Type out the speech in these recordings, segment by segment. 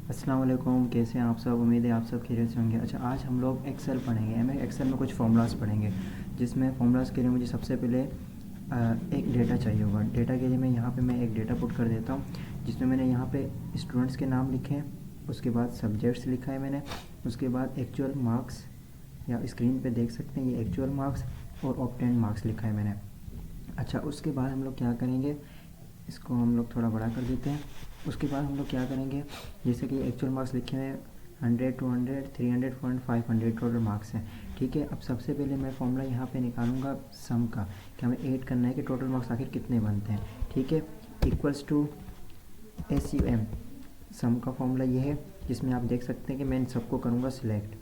अस्सलाम वालेकुम, कैसे हैं आप सब। उम्मीद है आप सब खैरियत से होंगे। अच्छा, आज हम लोग एक्सेल पढ़ेंगे। हमें एक्सेल में कुछ फार्मूलाज पढ़ेंगे, जिसमें फार्मूलाज के लिए मुझे सबसे पहले एक डेटा चाहिए होगा। डेटा के लिए मैं एक डेटा पुट कर देता हूँ, जिसमें मैंने यहाँ पे स्टूडेंट्स के नाम लिखे हैं, उसके बाद सब्जेक्ट्स लिखा है मैंने, उसके बाद एक्चुअल मार्क्स, या स्क्रीन पे देख सकते हैं ये एक्चुअल मार्क्स और ऑब्टेन्ड मार्क्स लिखा है मैंने। अच्छा, उसके बाद हम लोग क्या करेंगे, इसको हम लोग थोड़ा बड़ा कर देते हैं। उसके बाद हम लोग क्या करेंगे, जैसे कि एक्चुअल मार्क्स लिखे हैं 100, 200, 300, 400, 500 टोटल मार्क्स हैं। ठीक है, अब सबसे पहले मैं फॉर्मूला यहाँ पे निकालूंगा सम का, कि हमें ऐड करना है कि टोटल मार्क्स आखिर कितने बनते हैं। ठीक है, इक्वल्स टू SUM, सम का फॉर्मूला ये है, जिसमें आप देख सकते हैं कि मैं इन सबको करूँगा सिलेक्ट।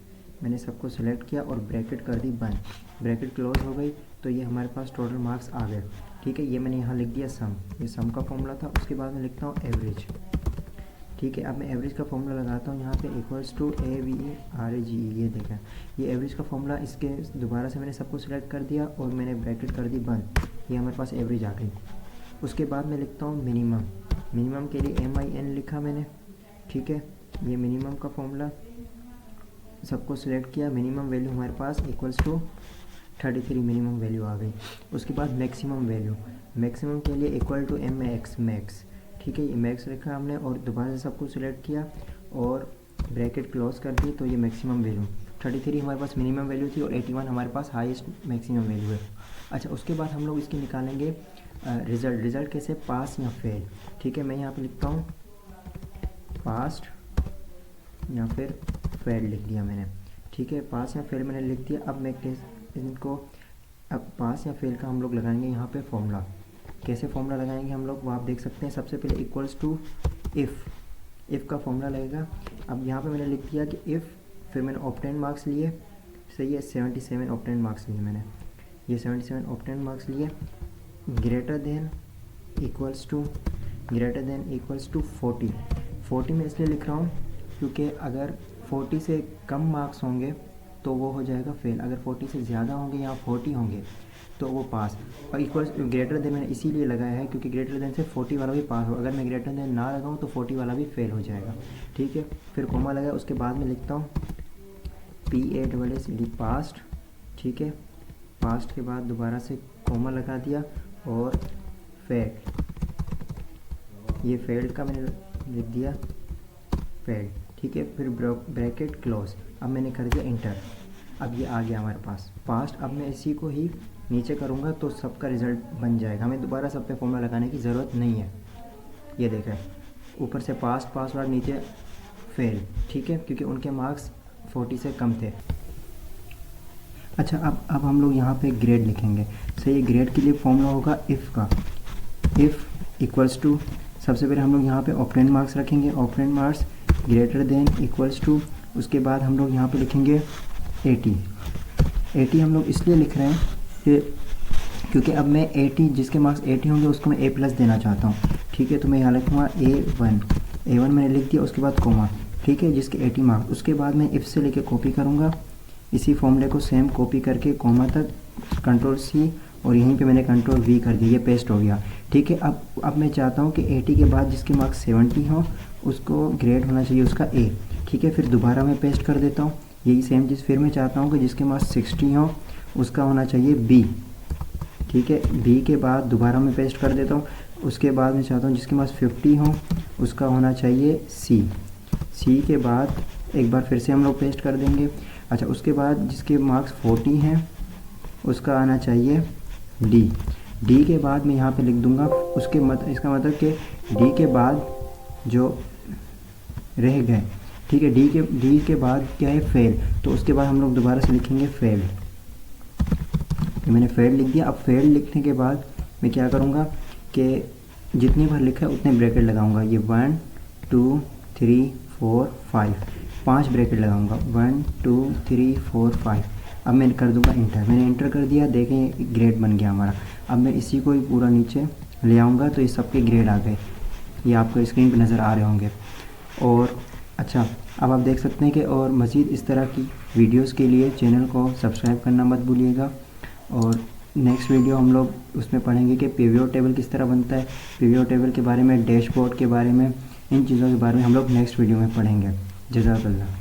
मैंने सबको सिलेक्ट किया और ब्रैकेट कर दी बंद, ब्रैकेट क्लोज हो गई, तो ये हमारे पास टोटल मार्क्स आ गए। ठीक है, ये मैंने यहाँ लिख दिया सम, ये सम का फॉर्मूला था। उसके बाद मैं लिखता हूँ एवरेज। ठीक है, अब मैं एवरेज का फॉर्मूला लगाता हूँ यहाँ पे, इक्वल्स टू AVERAGE। ये देखें, ये एवरेज का फॉर्मूला, इसके दोबारा से मैंने सबको सिलेक्ट कर दिया और मैंने ब्रैकेट कर दी बंद, ये हमारे पास एवरेज आ गई। उसके बाद मैं लिखता हूँ मिनिमम। मिनिमम के लिए MIN लिखा मैंने। ठीक है, ये मिनिमम का फॉर्मूला, सबको सिलेक्ट किया, मिनिमम वैल्यू हमारे पास इक्वल्स टू 33 मिनिमम वैल्यू आ गई। उसके बाद मैक्सिमम वैल्यू, मैक्सिमम के लिए इक्वल टू MAX, मैक्स। ठीक है, ये मैक्स लिखा हमने और दोबारा से सबको सिलेक्ट किया और ब्रैकेट क्लोज कर दी, तो ये मैक्सिमम वैल्यू 33 हमारे पास मिनिमम वैल्यू थी और 81 हमारे पास हाईएस्ट मैक्सिमम वैल्यू है। अच्छा, उसके बाद हम लोग इसकी निकालेंगे रिज़ल्ट। रिज़ल्ट कैसे, पास या फेल। ठीक है, मैं यहाँ पर लिखता हूँ पास्ट या फिर फेल लिख दिया मैंने। ठीक है, पास या फेल मैंने लिख दिया। अब मैं इनको, अब पास या फेल का हम लोग लगाएंगे यहाँ पे फॉर्मूला। कैसे फॉर्मूला लगाएंगे हम लोग, वो आप देख सकते हैं। सबसे पहले इक्वल्स टू इफ़ का फॉर्मूला लगेगा। अब यहाँ पे मैंने लिख दिया कि इफ़, फिर मैंने ऑब्टेन्ड मार्क्स लिए, सही है, 77 ऑब्टेन्ड मार्क्स लिए मैंने, ये 77 ऑब्टेन्ड मार्क्स लिए, ग्रेटर देन इक्वल्स टू 40। 40 में इसलिए लिख रहा हूँ क्योंकि अगर 40 से कम मार्क्स होंगे तो वो हो जाएगा फेल, अगर 40 से ज़्यादा होंगे या 40 होंगे तो वो पास। और इक्वल्स ग्रेटर देन मैंने इसीलिए लगाया है क्योंकि ग्रेटर देन से 40 वाला भी पास हो, अगर मैं ग्रेटर देन ना लगाऊँ तो 40 वाला भी फेल हो जाएगा। ठीक है, फिर कोमा लगाया, उसके बाद में लिखता हूँ PASSED, पास्ट। ठीक है, पास्ट के बाद दोबारा से कोमा लगा दिया और फेल, ये फेल्ड का मैंने लिख दिया फेल्ड। ठीक है, फिर ब्रैकेट क्लोज, अब मैंने कर दिया इंटर। अब ये आ गया हमारे पास पास्ट। अब मैं इसी को ही नीचे करूँगा तो सबका रिज़ल्ट बन जाएगा, हमें दोबारा सब पे फॉर्मूला लगाने की ज़रूरत नहीं है। ये देखें, ऊपर से पास्ट और नीचे फेल। ठीक है, क्योंकि उनके मार्क्स 40 से कम थे। अच्छा, अब हम लोग यहाँ पे ग्रेड लिखेंगे। सही, ग्रेड के लिए फॉर्मूला होगा इफ़ का, इफ़ इक्वल्स टू, सबसे पहले हम लोग यहाँ पे ऑब्टेन्ड मार्क्स रखेंगे, obtained marks greater than equals to, उसके बाद हम लोग यहाँ पे लिखेंगे 80। हम लोग इसलिए लिख रहे हैं कि क्योंकि अब मैं 80, जिसके मार्क्स 80 होंगे उसको मैं A+ देना चाहता हूँ। ठीक है, तो मैं यहाँ लिखूँगा A1 मैंने लिख दिया, उसके बाद कोमा। ठीक है, जिसके 80 मार्क्स, उसके बाद मैं इफ़ से लेके कॉपी करूँगा, इसी फॉर्मूले को सेम कॉपी करके कोमा तक, Ctrl+C, और यहीं पे मैंने Ctrl+V कर दिया, ये पेस्ट हो गया। ठीक है, अब मैं चाहता हूँ कि 80 के बाद जिसके मार्क्स 70 हों उसको ग्रेड होना चाहिए उसका A। ठीक है, फिर दोबारा मैं पेस्ट कर देता हूँ यही सेम चीज़। फिर मैं चाहता हूँ कि जिसके मार्क्स 60 हों उसका होना चाहिए B। ठीक है, B के बाद दोबारा मैं पेस्ट कर देता हूँ। उसके बाद मैं चाहता हूँ जिसके पास 50 हों उसका होना चाहिए C के बाद एक बार फिर से हम लोग पेस्ट कर देंगे। अच्छा, उसके बाद जिसके मार्क्स 40 हैं उसका आना चाहिए D के बाद मैं यहाँ पे लिख दूँगा उसके इसका मतलब कि D के बाद जो रह गए। ठीक है, डी के बाद क्या है, फेल, तो उसके बाद हम लोग दोबारा से लिखेंगे फेल। तो मैंने फेल लिख दिया। अब फेल लिखने के बाद मैं क्या करूँगा कि जितनी बार लिखा है उतने ब्रैकेट लगाऊंगा, ये 1 2 3 4 5, 5 ब्रैकेट लगाऊंगा, 1 2 3 4 5। अब मैं कर दूंगा इंटर, मैंने इंटर कर दिया, देखें ग्रेड बन गया हमारा। अब मैं इसी को ही पूरा नीचे ले आऊँगा तो ये सबके ग्रेड आ गए, ये आपको स्क्रीन पर नज़र आ रहे होंगे। और अच्छा, अब आप देख सकते हैं कि और मज़ीद इस तरह की वीडियोस के लिए चैनल को सब्सक्राइब करना मत भूलिएगा। और नेक्स्ट वीडियो हम लोग उसमें पढ़ेंगे कि पीवीओ टेबल किस तरह बनता है, पीवीओ टेबल के बारे में, डैशबोर्ड के बारे में, इन चीज़ों के बारे में हम लोग नेक्स्ट वीडियो में पढ़ेंगे। जज़ाकल्लाह।